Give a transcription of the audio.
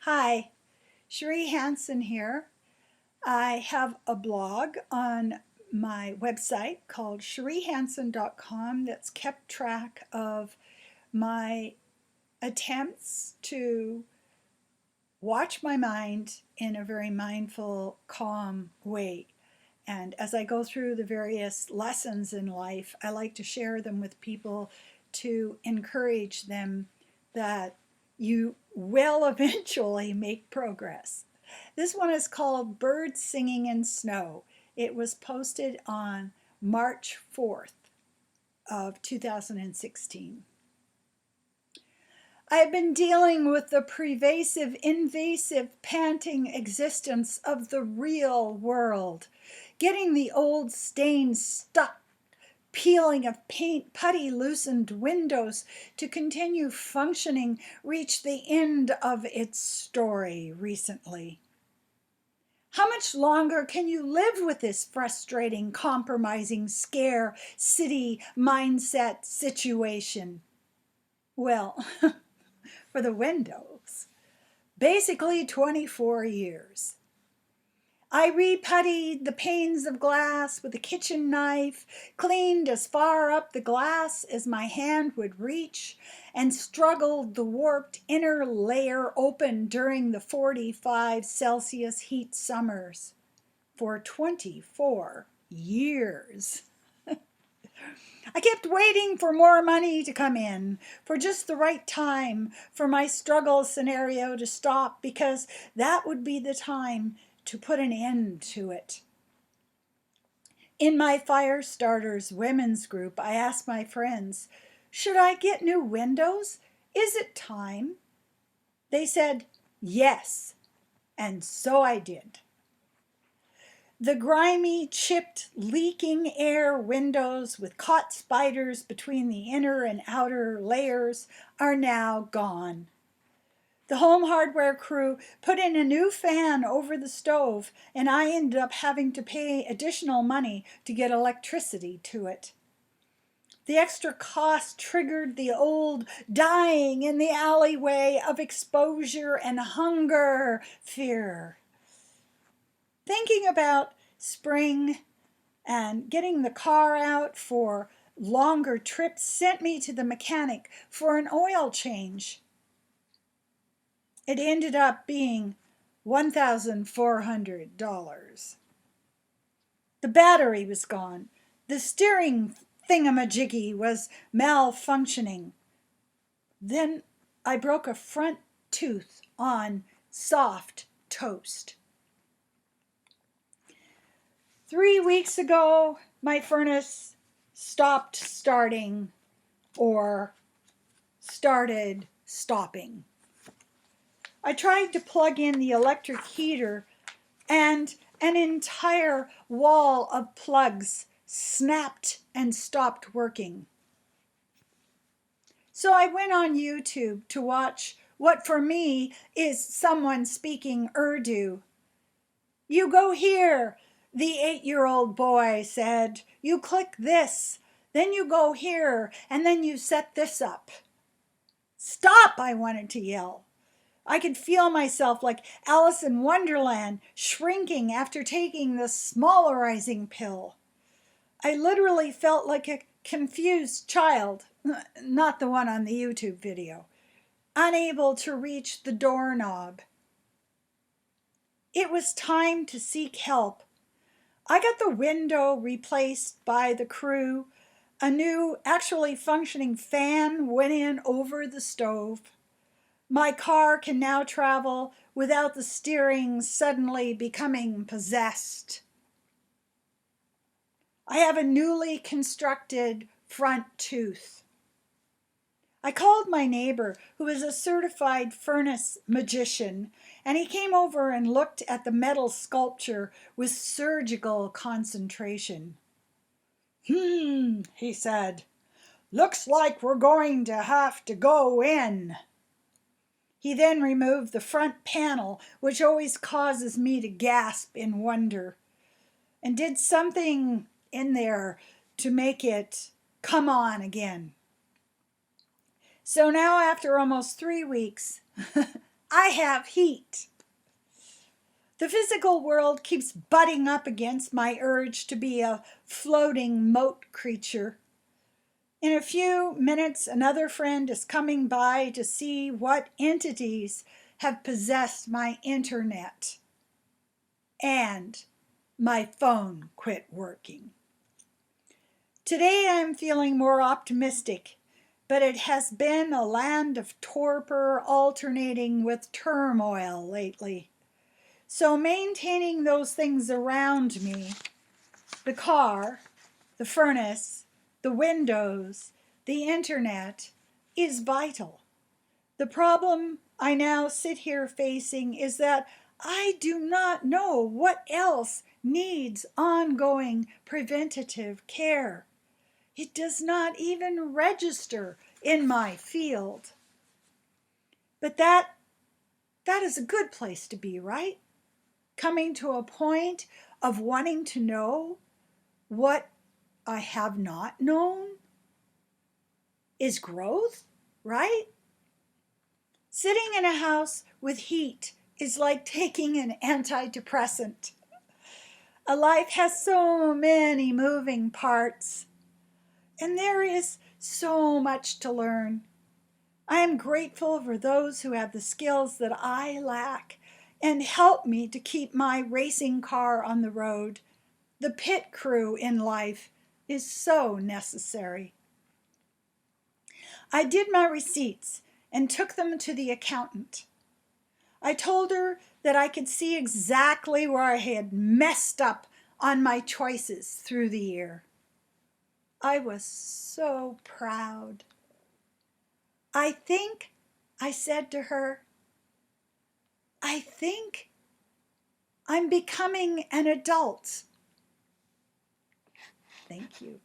Hi, Cherie Hansen here. I have a blog on my website called cheriehansen.com that's kept track of my attempts to watch my mind in a very mindful, calm way. And as I go through the various lessons in life, I like to share them with people to encourage them that you will eventually make progress. This one is called Birds Singing in Snow. It was posted on March 4th of 2016. I have been dealing with the pervasive, invasive, panting existence of the real world, getting the old stains stuck, peeling of paint, putty loosened windows to continue functioning, reached the end of its story recently. How much longer can you live with this frustrating, compromising, scare city mindset situation? Well, for the windows, basically 24 years. I reputtied the panes of glass with a kitchen knife, cleaned as far up the glass as my hand would reach, and struggled the warped inner layer open during the 45 Celsius heat summers for 24 years. I kept waiting for more money to come in, for just the right time for my struggle scenario to stop, because that would be the time to put an end to it. In my Fire Starters women's group, I asked my friends, should I get new windows? Is it time? They said, yes, and so I did. The grimy, chipped, leaking air windows with caught spiders between the inner and outer layers are now gone. The home hardware crew put in a new fan over the stove, and I ended up having to pay additional money to get electricity to it. The extra cost triggered the old dying in the alleyway of exposure and hunger fear. Thinking about spring and getting the car out for longer trips sent me to the mechanic for an oil change. It ended up being $1,400. The battery was gone. The steering thingamajiggy was malfunctioning. Then I broke a front tooth on soft toast. 3 weeks ago, my furnace stopped starting or started stopping. I tried to plug in the electric heater and an entire wall of plugs snapped and stopped working. So I went on YouTube to watch what for me is someone speaking Urdu. You go here, the 8-year-old boy said. You click this, then you go here, and then you set this up. Stop, I wanted to yell. I could feel myself like Alice in Wonderland, shrinking after taking the smallerizing pill. I literally felt like a confused child, not the one on the YouTube video, unable to reach the doorknob. It was time to seek help. I got the window replaced by the crew. A new, actually functioning fan went in over the stove. My car can now travel without the steering suddenly becoming possessed. I have a newly constructed front tooth. I called my neighbor, who is a certified furnace magician, and he came over and looked at the metal sculpture with surgical concentration. He said, looks like we're going to have to go in. He then removed the front panel, which always causes me to gasp in wonder, and did something in there to make it come on again. So now, after almost 3 weeks, I have heat. The physical world keeps butting up against my urge to be a floating mote creature. In a few minutes, another friend is coming by to see what entities have possessed my internet. And my phone quit working. Today I'm feeling more optimistic, but it has been a land of torpor alternating with turmoil lately. So maintaining those things around me, the car, the furnace, the windows, the internet, is vital. The problem I now sit here facing is that I do not know what else needs ongoing preventative care. It does not even register in my field. But that is a good place to be, right? Coming to a point of wanting to know what I have not known is growth, right? Sitting in a house with heat is like taking an antidepressant. A life has so many moving parts, and there is so much to learn. I am grateful for those who have the skills that I lack and help me to keep my racing car on the road. The pit crew in life is so necessary. I did my receipts and took them to the accountant. I told her that I could see exactly where I had messed up on my choices through the year. I was so proud. I think, I said to her, I think I'm becoming an adult. Thank you.